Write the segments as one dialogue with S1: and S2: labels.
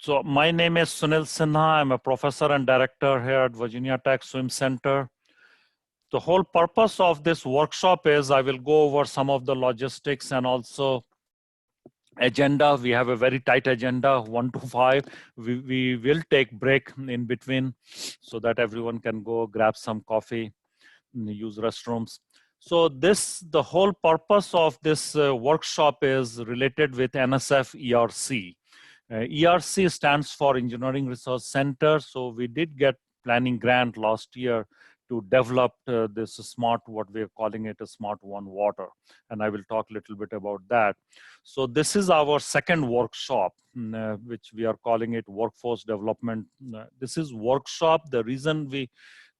S1: So my name is Sunil Sinha. I'm a professor and director here at Virginia Tech Swim Center. The whole purpose of this workshop is I will go over some of the logistics and also agenda. We have a very tight agenda, 1 to 5. We will take break in between so that everyone can go grab some coffee, use restrooms. So the whole purpose of this workshop is related with NSF ERC. ERC stands for Engineering Resource Center. So we did get planning grant last year to develop this smart, what we are calling it a smart one water. And I will talk a little bit about that. So this is our second workshop, which we are calling it workforce development. This is workshop. The reason we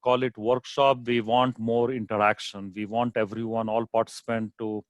S1: call it workshop, we want more interaction. We want everyone, all participants to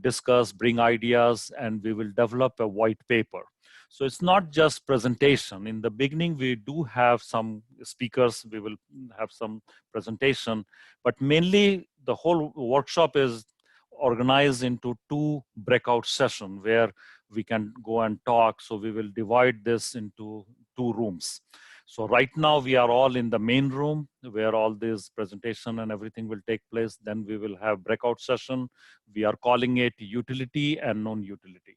S1: discuss, bring ideas, and we will develop a white paper. So it's not just presentation. In the beginning, we do have some speakers, we will have some presentation, but mainly the whole workshop is organized into 2 breakout sessions where we can go and talk. So we will divide this into 2 rooms. So right now we are all in the main room where all this presentation and everything will take place. Then we will have breakout session. We are calling it utility and non-utility.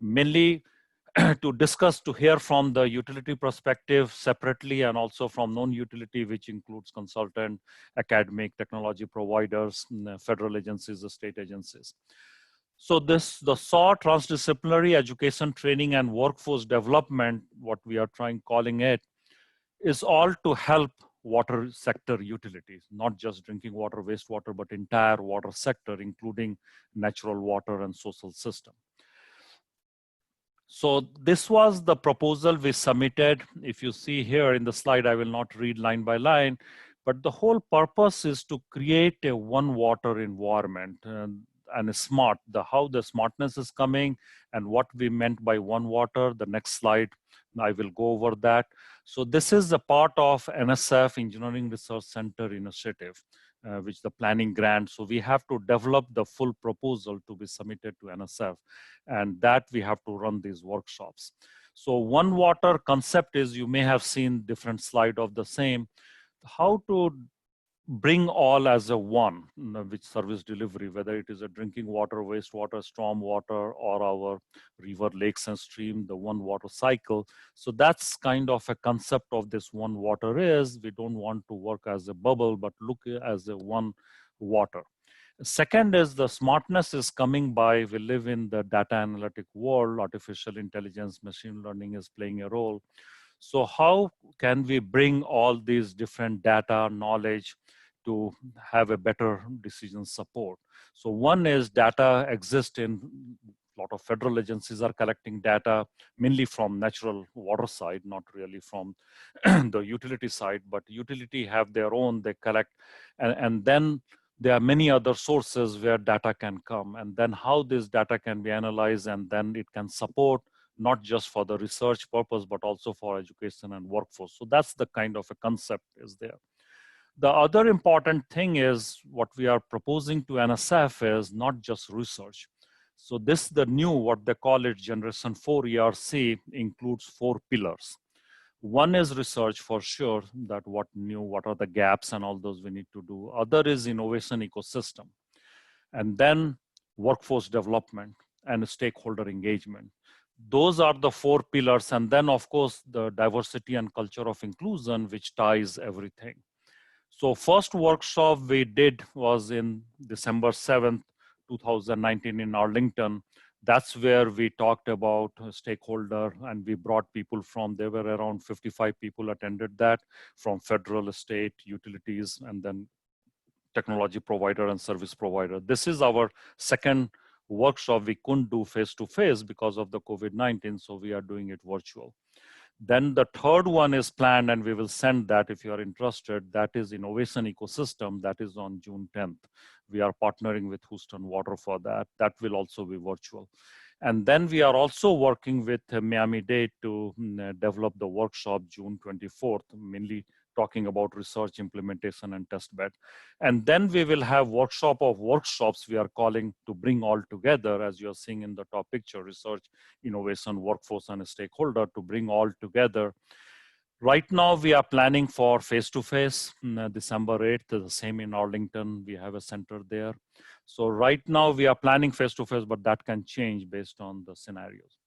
S1: Mainly to discuss, to hear from the utility perspective separately and also from non-utility, which includes consultant, academic, technology providers, federal agencies, state agencies. So the SAW, transdisciplinary education, training, and workforce development, what we are calling it, is all to help water sector utilities, not just drinking water, wastewater, but entire water sector, including natural water and social system. So this was the proposal we submitted. If you see here in the slide, I will not read line by line, but the whole purpose is to create a one water environment and smart, how the smartness is coming and what we meant by one water. The next slide, I will go over that. So this is a part of NSF Engineering Research Center initiative, which the planning grant. So we have to develop the full proposal to be submitted to NSF, and that we have to run these workshops. So one water concept is, you may have seen different slide of the same, how to bring all as a one, which service delivery, whether it is a drinking water, wastewater, storm water, or our river, lakes, and stream, the one water cycle. So that's kind of a concept of this one water is, we don't want to work as a bubble, but look as a one water. Second is the smartness is coming by, we live in the data analytic world, artificial intelligence, machine learning is playing a role. So how can we bring all these different data, knowledge to have a better decision support? So one is data exists in a lot of federal agencies are collecting data, mainly from natural water side, not really from the utility side, but utility have their own, they collect, and then there are many other sources where data can come, and then how this data can be analyzed, and then it can support not just for the research purpose, but also for education and workforce. So that's the kind of a concept is there. The other important thing is what we are proposing to NSF is not just research. So this, the new, what they call it, Generation 4 ERC includes 4 pillars. One is research for sure, that what are the gaps and all those we need to do. Other is innovation ecosystem. And then workforce development and stakeholder engagement. Those are the 4 pillars. And then of course, the diversity and culture of inclusion, which ties everything. So first workshop we did was in December 7th, 2019 in Arlington. That's where we talked about stakeholder, and we brought people from, there were around 55 people attended that, from federal, state, utilities, and then technology provider and service provider. This is our second workshop. We couldn't do face-to-face because of the COVID-19, so we are doing it virtual. Then the third one is planned, and we will send that if you are interested. That is innovation ecosystem. That is on June 10th. We are partnering with Houston Water for that. That will also be virtual. And then we are also working with Miami-Dade to develop the workshop June 24th, mainly talking about research, implementation, and test bed. And then we will have workshop of workshops we are calling to bring all together, as you're seeing in the top picture, research, innovation, workforce, and stakeholder, to bring all together. Right now, we are planning for face-to-face, December 8th, the same in Arlington. We have a center there. So right now, we are planning face-to-face, but that can change based on the scenarios.